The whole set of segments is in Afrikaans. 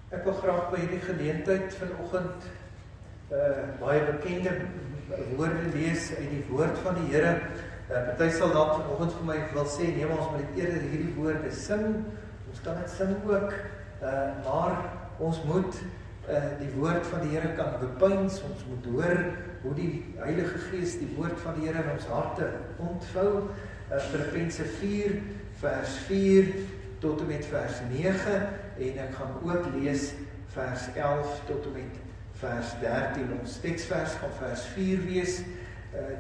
Ek wil graag by hierdie geleentheid vanoggend baie bekende woorde lees uit die woord van die Here. Party sal dalk vanoggend vir my wil sê, nee, ons moet eerder hierdie woorde sing. Ons kan dit sing ook, maar ons moet die woord van die Here kan bepeins. Ons moet hoor hoe die Heilige Gees die woord van die Here in ons harte ontvou. Filippense 4 vers 4 tot en met vers 9 en ek gaan ook lees vers 11 tot en met vers 13. Ons teksvers gaan vers 4 wees.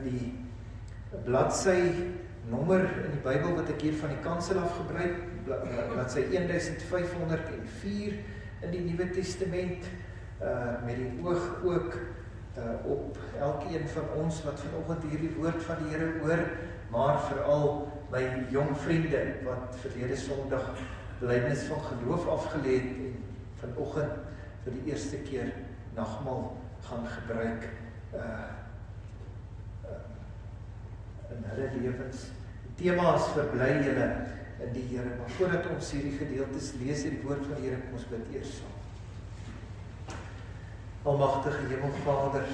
Die bladsy nommer in die Bybel wat ek hier van die kansel af gebruik, bladsy 1504 in die Nuwe Testament, met die oog ook op elkeen van ons wat vanoggend hierdie woord van die Here hoor, maar veral my jong vriende wat verlede Sondag belydenis van geloof afgelê het en vanoggend vir die eerste keer nagmaal gaan gebruik in hulle lewens. Die tema is verbly julle in die Here, maar voordat ons hierdie gedeeltes lees in die woord van die Here, kom ons bid eers saam. Almagtige Hemelvader,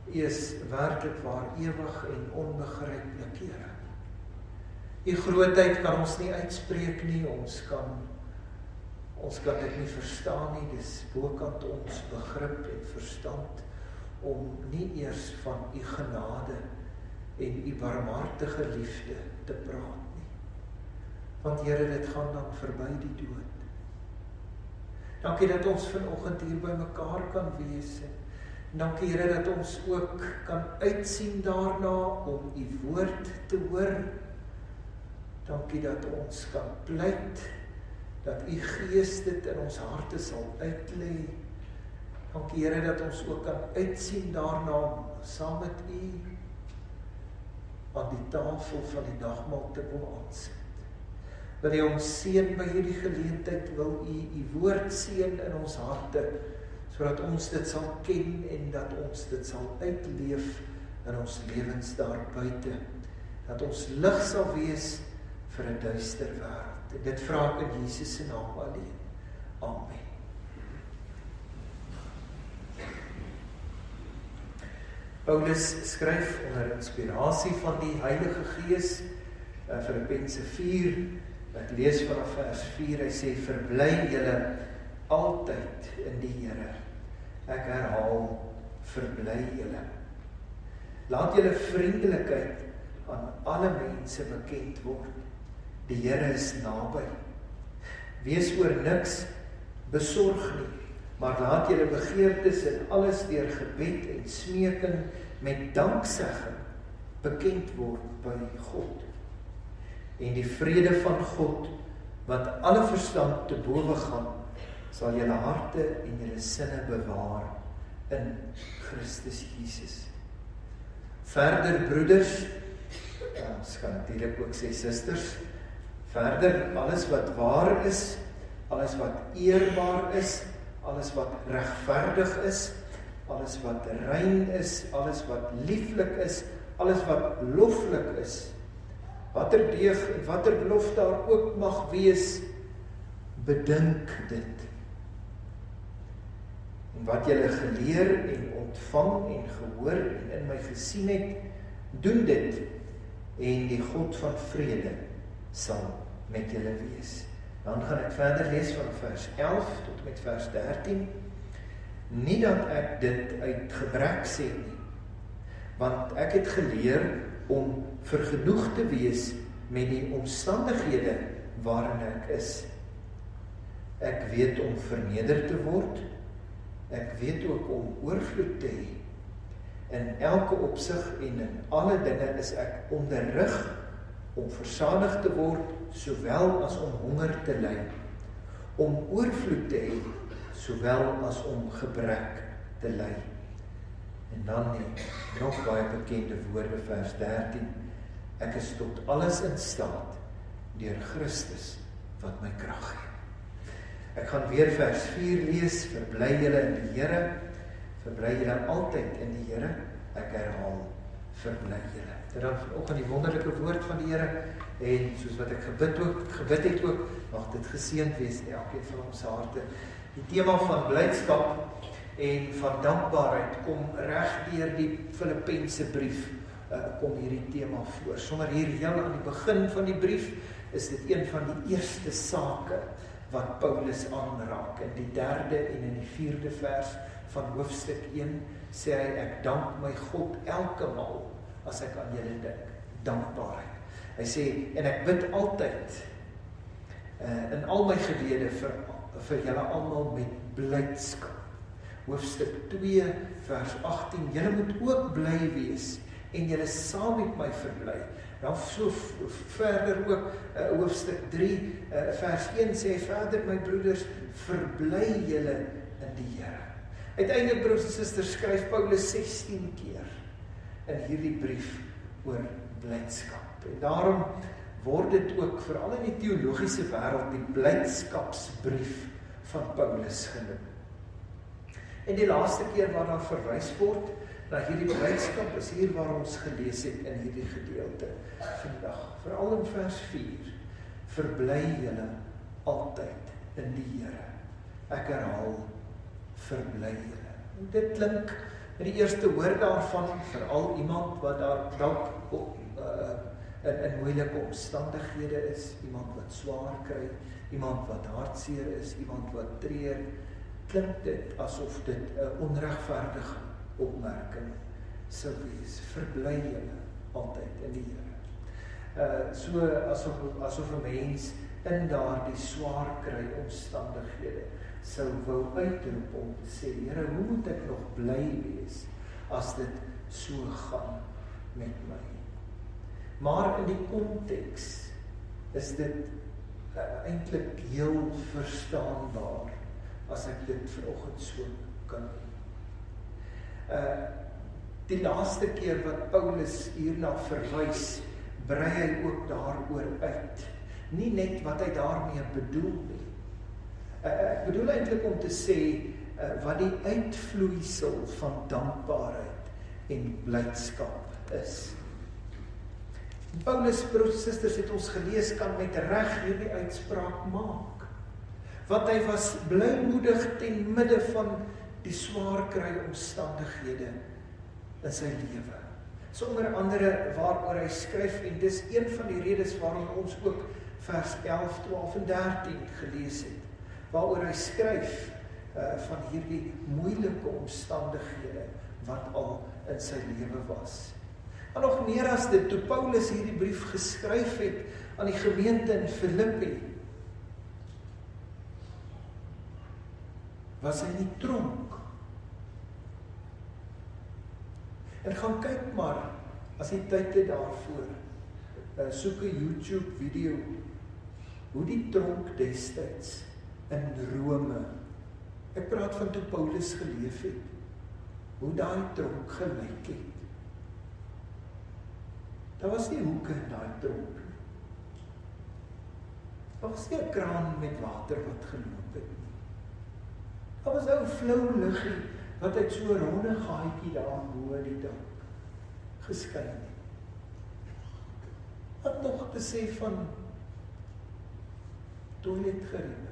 U is werklik waar ewig en onbegryplik, Here. U grootheid kan ons nie uitspreek nie, ons kan dit nie verstaan nie, dis bokant ons begrip en verstand om nie eers van U genade en U barmhartige liefde te praat nie. Want Here, dit gaan dan verby die dood. Dankie dat ons vanoggend hier by mekaar kan wees. Dankie Here dat ons ook kan uitsien daarna om U woord te hoor. Dankie dat ons kan pleit dat U Gees dit in ons harte sal uitlê. Dankie Here dat ons ook kan uitsien daarna om saam met U aan die tafel van die nagmaal te kom aansit. Wil U ons seën by hierdie geleentheid, wil U woord seën in ons harte, sodat ons dit sal ken en dat ons dit sal uitleef in ons lewens daar buite. Dat ons lig sal wees vir 'n duister wêreld. En dit vra ek in Jesus se naam alleen. Amen. Paulus skryf onder inspirasie van die Heilige Gees, Filippense 4, ek lees vanaf vers 4, hy sê, verbly julle altyd in die Here. Ek herhaal, verbly julle. Laat julle vriendelikheid aan alle mense bekend word. Die Here is naby. Wees oor niks besorg nie, maar laat julle begeertes in alles deur gebed en smeking met danksegging bekend word by God. En die vrede van God, wat alle verstand te bowe gaan, sal julle harte en julle sinne bewaar in Christus Jesus. Verder, broeders, ons kan natuurlik ook sê susters, verder, alles wat waar is, alles wat eerbaar is, alles wat regverdig is, alles wat rein is, alles wat lieflik is, alles wat loflik is, watter deeg en watter lof daar ook mag wees, bedink dit. En wat julle geleer en ontvang en gehoor en in my gesien het, doen dit, en die God van vrede sal met julle wees. Dan gaan ek verder lees van vers 11 tot met vers 13. Nie dat ek dit uit gebrek sê nie, want ek het geleer om vergenoeg te wees met die omstandighede waarin ek is. Ek weet om verneder te word, ek weet ook om oorvloed te hê. In elke opsig en in alle dinge is ek onderrig om versadig te word, sowel as om honger te ly, om oorvloed te hê, sowel as om gebrek te ly. En dan nog baie bekende woorde, vers 13, ek is tot alles in staat deur Christus wat my krag gee. Ek gaan weer vers 4 lees, verbly julle in die Here, verbly julle altyd in die Here, ek herhaal, verbly julle. En dan vanoggend die wonderlike woord van die Here, En soos wat ek gebid het ook, mag dit geseënd wees in elkeen van ons harte. Die tema van blydskap en van dankbaarheid kom reg deur die Filippense brief, kom hierdie tema voor. Sommer hier heel aan die begin van die brief, is dit een van die eerste sake wat Paulus aanraak. In die 3de en in die 4de vers van hoofstuk 1 sê hy, ek dank my God elke maal as ek aan julle dink. Dankbaarheid. Hy sê, en ek bid altyd in al my gebede vir julle almal met blydskap. Hoofstuk 2 vers 18, julle moet ook bly wees en julle saam met my verbly. Dan so verder ook hoofstuk 3 vers 1 sê verder, my broeders, verbly julle in die Here. Uiteindelik, broers en susters, skryf Paulus 16 keer in hierdie brief oor blydskap. En daarom word dit ook veral in die teologiese wêreld die blydskapsbrief van Paulus genoem. En die laaste keer waar daar verwys word na hierdie blydskap is hier waar ons gelees het in hierdie gedeelte vandag. Veral in vers 4. Verbly julle altyd in die Here. Ek herhaal, verbly julle. En dit klink in die eerste hoor daarvan veral iemand wat daar dalk in moeilike omstandighede is, iemand wat swaar kry, iemand wat hartseer is, iemand wat treur, klink dit asof dit 'n onregverdige opmerking sou wees. Verbly julle altyd in die Here. So asof 'n mens in daardie swaar kry omstandighede sou wou uitroep om te sê, Here, hoe moet ek nog bly wees as dit so gaan met my? Maar in die konteks is dit eintlik heel verstaanbaar as ek dit vanoggend so kan doen. Die laaste keer wat Paulus hierna verwys, brei hy ook daaroor uit. Nie net wat hy daarmee bedoel nie. Ek bedoel eintlik om te sê wat die uitvloeisel van dankbaarheid en blydskap is. Paulus, broers en susters, het ons gelees, kan met reg hierdie uitspraak maak. Want hy was blymoedig ten midde van die swaar kry omstandighede in sy lewe. Sonder andere waaroor hy skryf, en dis een van die redes waarom ons ook vers 11, 12 en 13 gelees het, waaroor hy skryf van hierdie moeilike omstandighede wat al in sy lewe was. En nog meer as dit, toe Paulus hierdie brief geskryf het aan die gemeente in Filippi, was hy in die tronk. En gaan kyk maar, as jy tyd het daarvoor, soek 'n YouTube video, hoe die tronk destyds in Rome, ek praat van toe Paulus geleef het, hoe daai tronk gelyk het. Daar was nie hoeke in daai tronk nie. Daar was nie 'n kraan met water wat geloop het nie. Daar was ou flou liggie wat uit so 'n ronde gaatjie daar bo die dak geskyn het. Wat nog te sê van toiletgeriebe?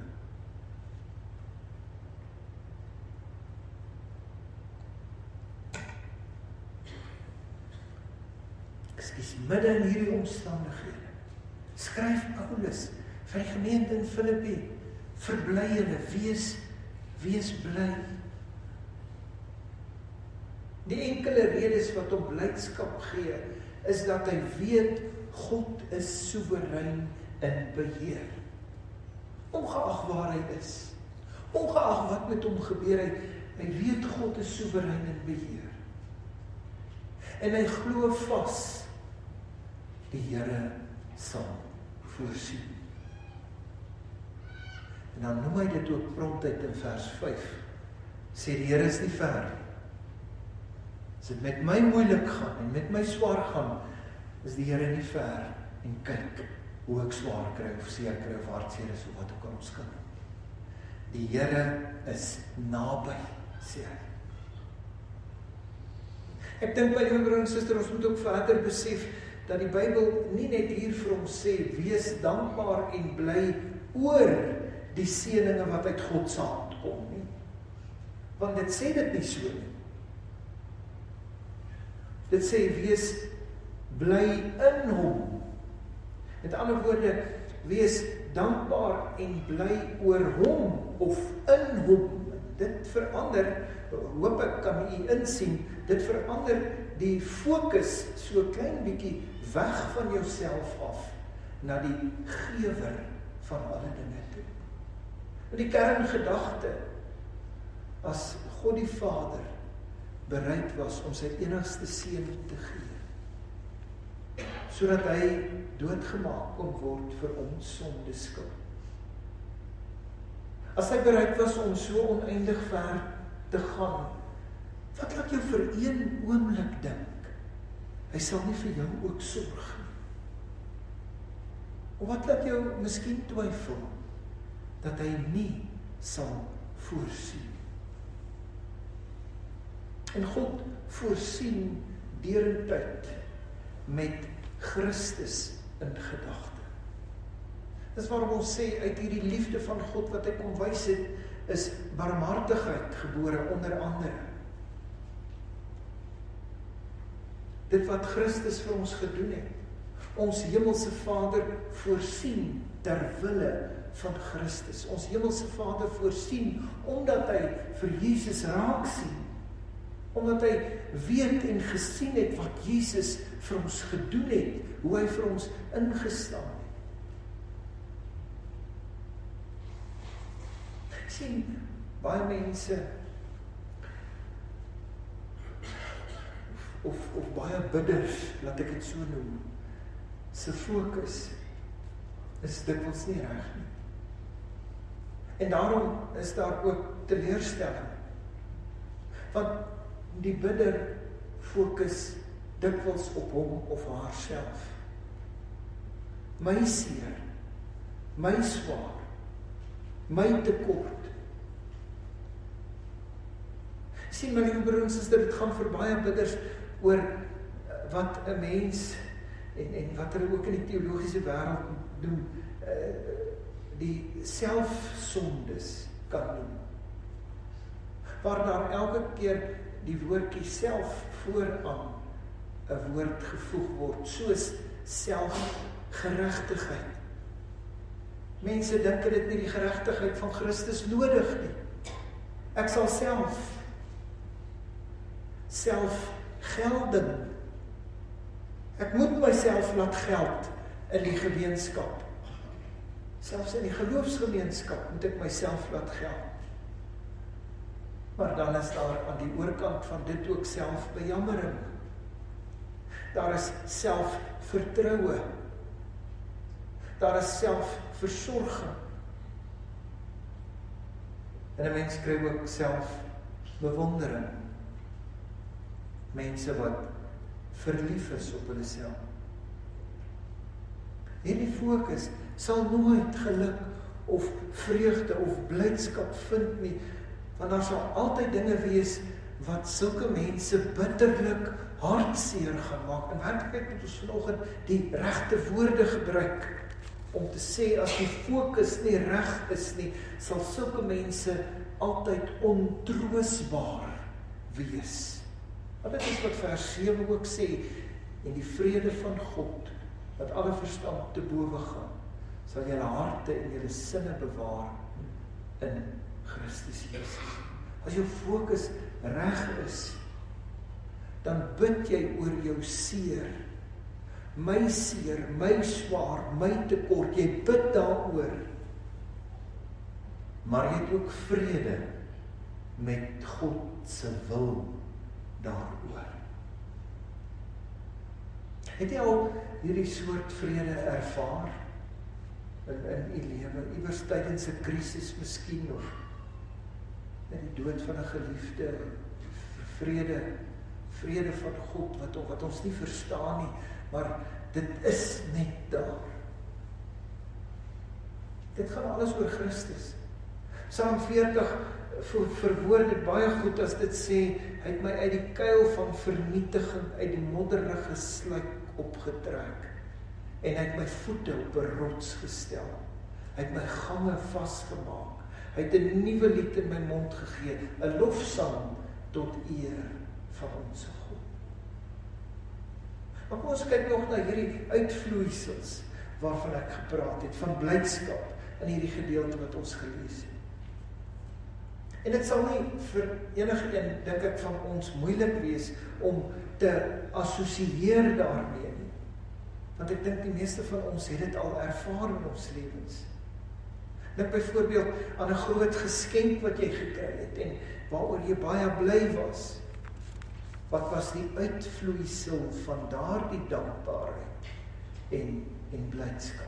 Midde in hierdie omstandighede skryf Paulus vir die gemeente in Filippi, verbly julle, wees bly. Die enkele redes wat hom blydskap gee, is dat hy weet God is soewerein in beheer. Ongeag waar hy is, ongeag wat met hom gebeur, hy weet God is soewerein in beheer. En hy glo vas, die Here sal voorsien. En dan noem hy dit ook promptheid in vers 5. Sê die Here is nie ver. As dit met my moeilik gaan en met my swaar gaan, is die Here nie ver. En kyk hoe ek swaar kry of seer kry of hartseer is of wat ook al ons kan. Die Here is naby, sê hy. Ek dink by die broer en suster, ons moet ook verder besef, dat die Bybel nie net hier vir ons sê, wees dankbaar en bly oor die seëninge wat uit God se hand kom nie. Want dit sê dit nie so nie. Dit sê, wees bly in hom. Met ander woorde, wees dankbaar en bly oor hom of in hom. Dit verander, hoop ek kan u insien, dit verander die fokus so klein bietjie weg van jouself af na die gewer van alle dinge toe. En die kerngedagte, as God die Vader bereid was om sy enigste seun te gee, sodat hy doodgemaak kon word vir ons sondeskuld. As hy bereid was om so oneindig ver te gaan, wat laat jou vir een oomblik dink, hy sal nie vir jou ook sorg nie? Of wat laat jou miskien twyfel, dat hy nie sal voorsien? En God voorsien deurentyd met Christus in gedagte. Dis waarom ons sê, uit hierdie liefde van God wat hy kom wys het, is barmhartigheid gebore onder andere. Dit wat Christus vir ons gedoen het, ons hemelse Vader voorsien ter wille van Christus. Ons hemelse Vader voorsien, omdat hy vir Jesus raak sien, omdat hy weet en gesien het wat Jesus vir ons gedoen het, hoe hy vir ons ingestaan het. Ek sien baie mense of baie bidders, laat ek dit so noem, se fokus is dikwels nie reg nie. En daarom is daar ook teleurstelling. Want die bidder fokus dikwels op hom of haarself. My seer, my swaar, my tekort. Sien my liewe broers en susters, dit gaan vir baie bidders oor wat 'n mens en wat hulle ook in die teologiese wêreld doen, die selfsondes kan noem. Waar daar elke keer die woordjie self vooraan 'n woord gevoeg word, soos selfgeregtigheid. Mense dink dit nie die geregtigheid van Christus nodig nie. Ek sal selfgelding. Ek moet myself laat geld in die gemeenskap. Selfs in die geloofsgemeenskap moet ek myself laat geld. Maar dan is daar aan die oorkant van dit ook selfbejammering. Daar is selfvertroue. Daar is selfversorging. En 'n mens kry ook selfbewondering. Mense wat verlief is op hulle self. Hierdie fokus sal nooit geluk of vreugde of blydskap vind nie, want daar sal altyd dinge wees wat sulke mense bitterlik hartseer gaan maak. En werklik moet ons vanoggend die regte woorde gebruik om te sê, as die fokus nie reg is nie, sal sulke mense altyd ontroosbaar wees. Want dit is wat vers 7 ook sê, en die vrede van God, wat alle verstand te bowe gaan, sal julle harte en julle sinne bewaar in Christus Jesus. As jou fokus reg is, dan bid jy oor jou seer, my swaar, my tekort, jy bid daaroor, maar jy het ook vrede met God se wil daaroor. Het jy al hierdie soort vrede ervaar in u lewe, iewers tydens 'n krisis miskien, of met die dood van 'n geliefde, vrede van God wat ons nie verstaan nie, maar dit is net daar. Dit gaan alles oor Christus. Psalm 40 verwoord dit baie goed as dit sê, hy het my uit die kuil van vernietiging, uit die modderige sluik opgetrek. En hy het my voete op 'n rots gestel. Hy het my gange vasgemaak. Hy het 'n nuwe lied in my mond gegee, 'n lofsang tot eer van ons God. Maar kom ons kyk nog na hierdie uitvloeisels waarvan ek gepraat het, van blydskap in hierdie gedeelte wat ons gelees het. En dit sal nie vir enige een, dink ek, van ons moeilik wees om te assosieer daarmee nie. Want ek dink die meeste van ons het dit al ervaar in ons lewens. Dink byvoorbeeld aan 'n groot geskenk wat jy gekry het en waaroor jy baie bly was. Wat was die uitvloeisel van daardie dankbaarheid en blydskap?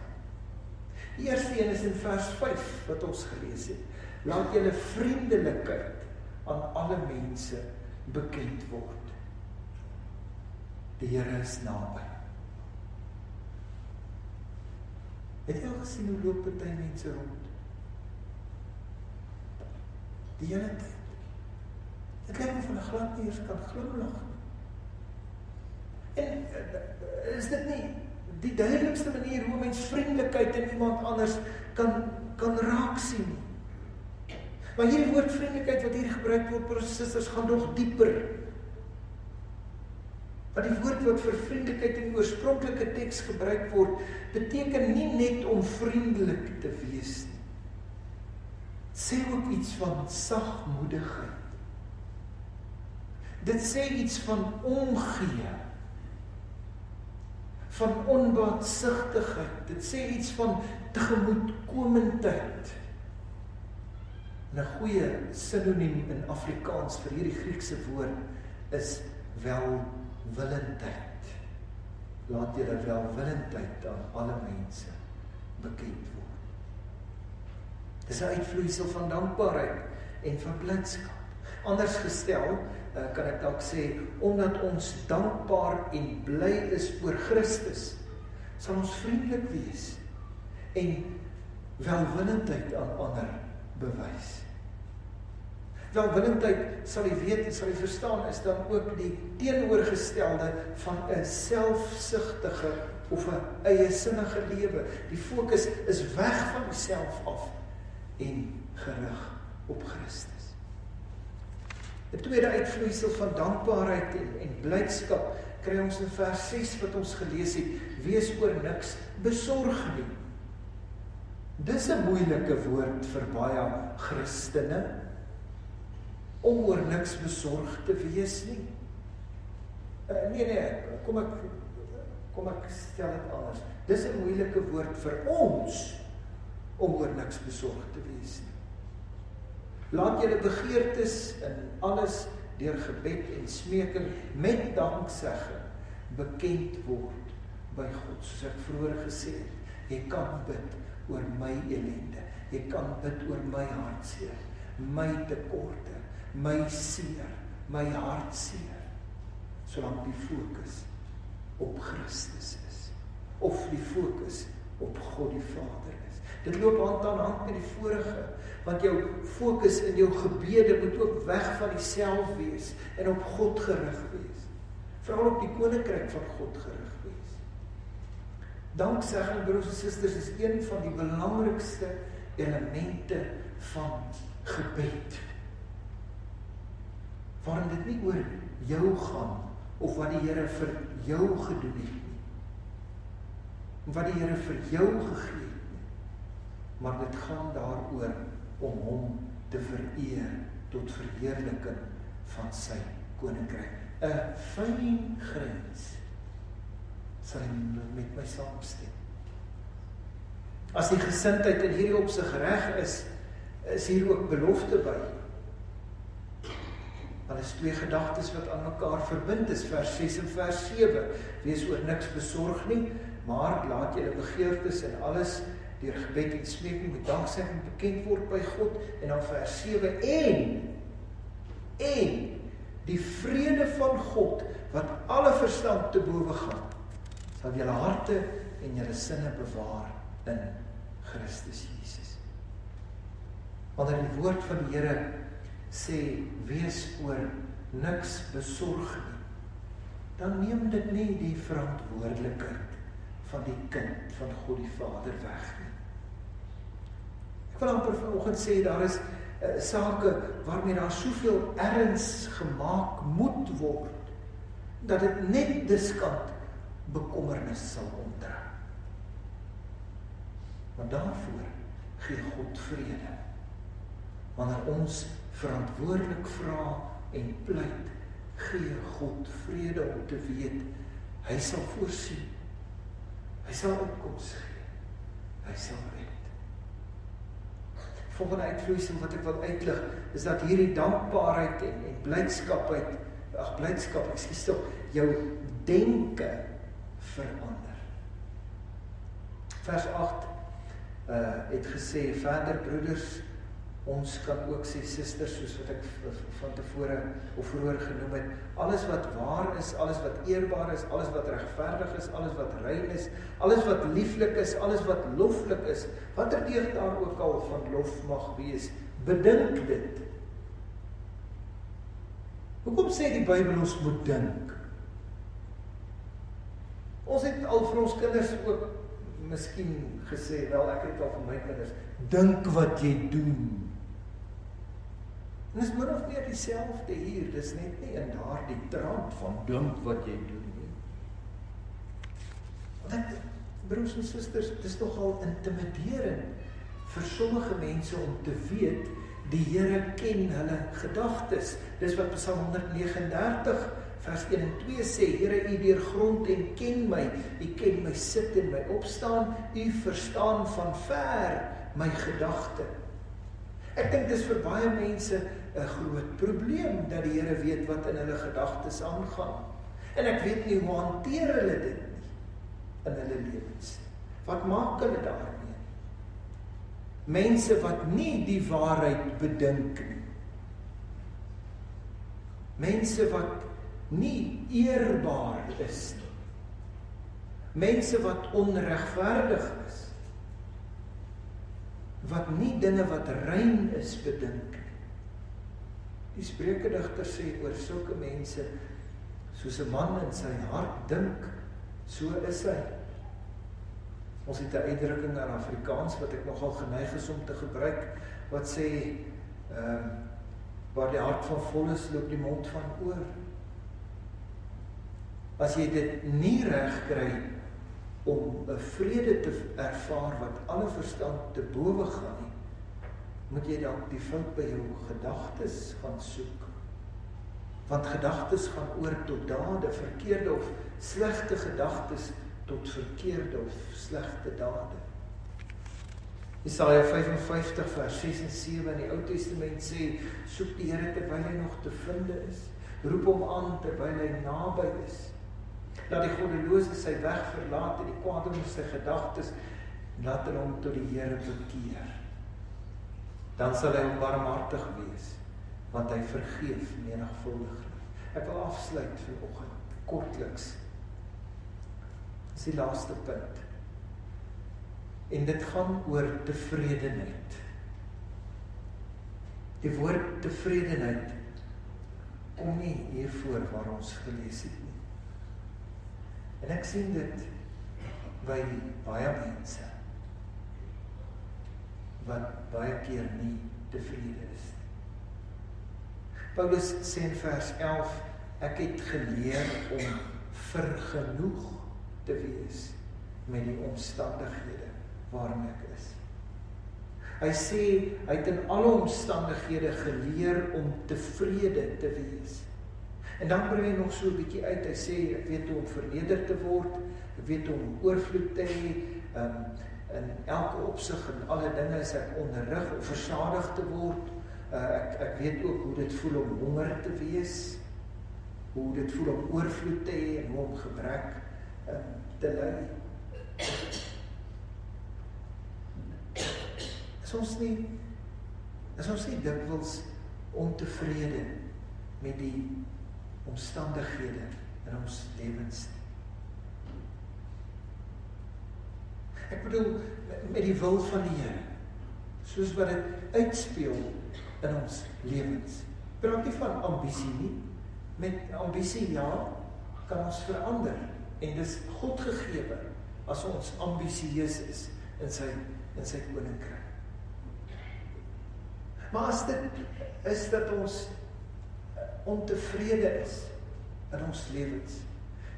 Die eerste een is in vers 5 wat ons gelees het. Laat julle vriendelikheid aan alle mense bekend word. Die Here is naby. Het jy al gesien hoe loop party mense rond? Die hele tyd. Dit lyk of hulle glad nie eers kan glimlag. En is dit nie die duidelikste manier hoe mens vriendelikheid in iemand anders kan raak sien nie? Maar hierdie woord vriendelikheid wat hier gebruik word, broers en susters, gaan nog dieper. Want die woord wat vir vriendelikheid in die oorspronklike teks gebruik word, beteken nie net om vriendelik te wees nie. Dit sê ook iets van sagmoedigheid. Dit sê iets van omgee, van onbaatsigtigheid. Dit sê iets van tegemoetkomendheid. 'n goeie sinoniem in Afrikaans vir hierdie Griekse woord is welwillendheid. Laat julle welwillendheid aan alle mense bekend word. Dis 'n uitvloeisel van dankbaarheid en van blydskap. Anders gestel, kan ek dalk sê, omdat ons dankbaar en bly is oor Christus, sal ons vriendelik wees en welwillendheid aan ander bewys. Welwillendheid, sal jy weet en sal jy verstaan, is dan ook die teenoorgestelde van 'n selfsugtige of 'n eiesinnige lewe. Die fokus is weg van jouself af en gerig op Christus. 'n tweede uitvloeisel van dankbaarheid en blydskap kry ons in vers 6 wat ons gelees het. Wees oor niks besorg nie. Dis 'n moeilike woord vir baie Christene, om oor niks besorg te wees nie. Nee, kom ek stel dit anders. Dis 'n moeilike woord vir ons, om oor niks besorg te wees nie. Laat julle begeertes in alles deur gebed en smeking met danksegging bekend word by God. Soos ek vroeër gesê het, jy kan bid oor my ellende, jy kan bid oor my hartseer, my tekorte, my seer, my hartseer, solank die fokus op Christus is, of die fokus op God die Vader is. Dit loop hand aan hand met die vorige, want jou fokus in jou gebede moet ook weg van jouself wees en op God gerig wees. Veral op die koninkryk van God gerig wees. Danksegging, broers en susters, is een van die belangrikste elemente van gebed. Waarin dit nie oor jou gaan of wat die Here vir jou gedoen het nie. Wat die Here vir jou gegee het nie. Maar dit gaan daaroor om hom te vereer tot verheerliking van sy koninkryk. 'n fyn grens sal met my saamstem. As die gesindheid in hierdie opsig reg is hier ook belofte by. Want is twee gedagtes wat aan mekaar verbind is, vers 6 en vers 7. Wees oor niks besorg nie, maar laat julle begeertes en alles deur gebed en smeking met danksegging bekend word by God. En dan vers 7, en die vrede van God, wat alle verstand te bowe gaan, sal julle harte en julle sinne bewaar in Christus Jesus. Wanneer die woord van die Here sê, wees oor niks besorg nie, dan neem dit nie die verantwoordelikheid van die kind van God die Vader weg nie. Ek wil amper vanoggend sê, daar is sake waarmee daar soveel erns gemaak moet word, dat dit net diskant bekommernis sal onttrek. Maar daarvoor gee God vrede. Wanneer ons verantwoordelik vra en pleit, gee God vrede om te weet, hy sal voorsien, hy sal uitkoms gee, hy sal red. Volgende uitvloeisel wat ek wil uitlig, is dat hierdie dankbaarheid en blydskap jou denke verander. Vers 8 het gesê, verder broeders, ons kan ook sê susters, soos wat ek van tevore of vroeër genoem het, alles wat waar is, alles wat eerbaar is, alles wat regverdig is, alles wat rein is, alles wat lieflik is, alles wat loflik is, watter deeg daar ook al van lof mag wees, bedink dit. Hoekom sê die Bybel ons moet dink? Ons het al vir ons kinders ook miskien gesê, wel ek het al vir my kinders, dink wat jy doen. En dis min of meer dieselfde hier, dis net nie in daardie trant van dink wat jy doen nie. Want broers en susters, dit is nogal intimiderend vir sommige mense om te weet, die Here ken hulle gedagtes. Dis wat Psalm 139 vers 1 en 2 sê, Here, U deurgrond en ken my, U ken my sit en my opstaan, U verstaan van ver my gedagte. Ek dink dis vir baie mense 'n groot probleem, dat die Here weet wat in hulle gedagtes aangaan. En ek weet nie hoe hanteer hulle dit nie, in hulle lewens. Wat maak hulle daarmee? Mense wat nie die waarheid bedink nie. Mense wat nie eerbaar is nie. Mense wat onregverdig is. Wat nie dinge wat rein is bedink nie. Die Spreukedigter sê oor sulke mense, soos 'n man in sy hart dink, so is hy. Ons het 'n uitdrukking in Afrikaans wat ek nogal geneig is om te gebruik, wat sê, waar die hart van vol is, loop die mond van oor. As jy dit nie reg kry om 'n vrede te ervaar wat alle verstand te bowe gaan nie, moet jy dan die fout by jou gedagtes gaan soek. Want gedagtes gaan oor tot dade, verkeerde of slegte gedagtes tot verkeerde of slegte dade. Jesaja 55 vers 6 en 7 in die Ou Testament sê, soek die Here terwyl hy nog te vind is, roep hom aan terwyl hy naby is. Laat die goddelose sy weg verlaat en die kwaaddoener sy gedagtes, laat hulle hom tot die Here bekeer. Dan sal hy barmhartig wees, want hy vergeef menigvuldig. Ek wil afsluit vanoggend, kortliks. Dis die laaste punt. En dit gaan oor tevredenheid. Die woord tevredenheid kom nie hiervoor waar ons gelees het nie. En ek sien dit by baie mense wat baie keer nie tevrede is. Paulus sê in vers 11, ek het geleer om vergenoeg te wees met die omstandighede waarin ek is. Hy sê, hy het in alle omstandighede geleer om tevrede te wees. En dan bring hy nog so 'n bietjie uit, hy sê, ek weet hoe om verneder te word, ek weet hoe om oorvloed te hê, in elke opsig en alle dinge is ek onderrig om versadig te word. Ek weet ook hoe dit voel om honger te wees, hoe dit voel om oorvloed te hê en hoe om gebrek te ly. Is ons nie dikwels ontevrede met die omstandighede in ons lewens nie? Ek bedoel, met die wil van die Here, soos wat dit uitspeel in ons lewens. Praat nie van ambisie nie, met ambisie ja, kan ons verander. En dis God gegewe as ons ambisieus is in sy koninkryk. Maar as dit is dat ons ontevrede is in ons lewens,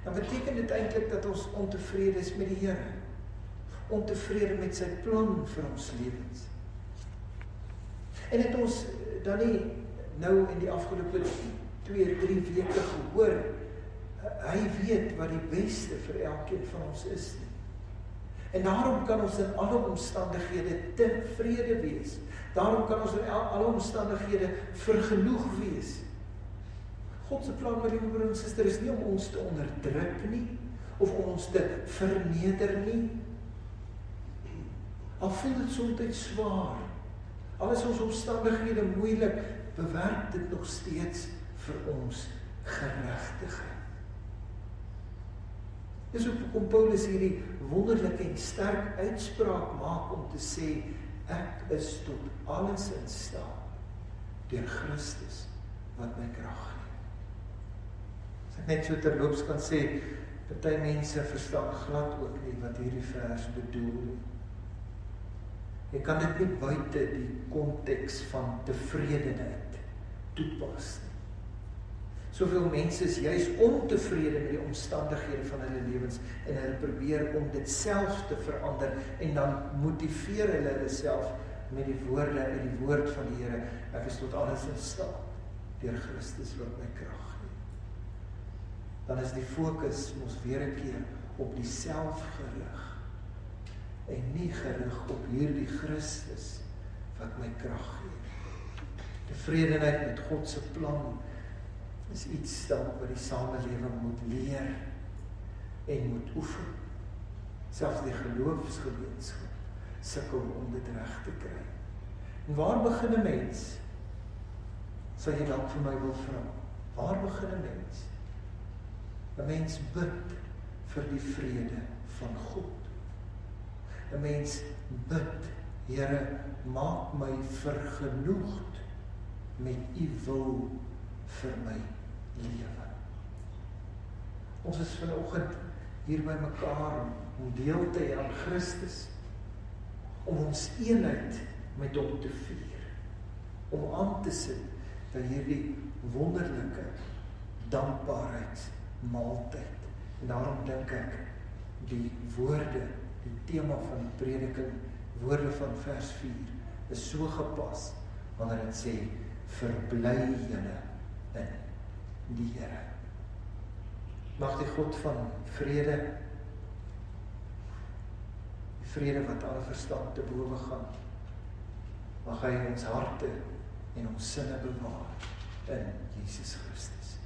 dan beteken dit eintlik dat ons ontevrede is met die Here. Ontevrede met sy plan vir ons lewens. En het ons dan nie nou in die afgelope 2-3 weke gehoor, hy weet wat die beste vir elkeen van ons is nie. En daarom kan ons in alle omstandighede tevrede wees. Daarom kan ons in alle omstandighede vergenoeg wees. God se plan, my liewe broer en suster, is nie om ons te onderdruk nie, of om ons te verneder nie. Al voel dit soms swaar, al is ons omstandighede moeilik, bewerk dit nog steeds vir ons geregtigheid. Dis hoekom Paulus hierdie wonderlike en sterk uitspraak maak om te sê, ek is tot alles in staat deur Christus wat my krag gee. As ek net so terloops kan sê, party mense verstaan glad ook nie wat hierdie vers bedoel nie. Jy kan dit nie buite die konteks van tevredenheid toepas nie. Soveel mense is juis ontevrede met die omstandighede van hulle lewens en hulle probeer om dit self te verander en dan motiveer hulle self met die woorde uit die woord van die Here. Ek is tot alles in staat deur Christus wat my krag gee. Dan is die fokus mos weer 'n keer op die self gerig en nie gerig op hierdie Christus wat my krag gee. Tevredenheid met God se plan is iets dan wat die samelewing moet leer en moet oefen. Selfs die geloofsgemeenskap sukkel om dit reg te kry. En waar begin 'n mens? Sal jy dalk vir my wil vra, waar begin 'n mens? 'n Mens bid vir die vrede van God. 'n Mens bid, Here, maak my vergenoegd met u wil vir my lewe. Ons is vanoggend hier by mekaar om deel te hê aan Christus, om ons eenheid met hom te vier, om aan te sit by hierdie wonderlike dankbaarheidsmaaltyd. En daarom dink ek die woorde, die tema van die prediking, woorde van vers 4, is so gepas wanneer dit sê, verbly julle in die Here. Mag die God van vrede, die vrede wat alle verstand te bowe gaan, mag hy ons harte en ons sinne bewaar in Jesus Christus.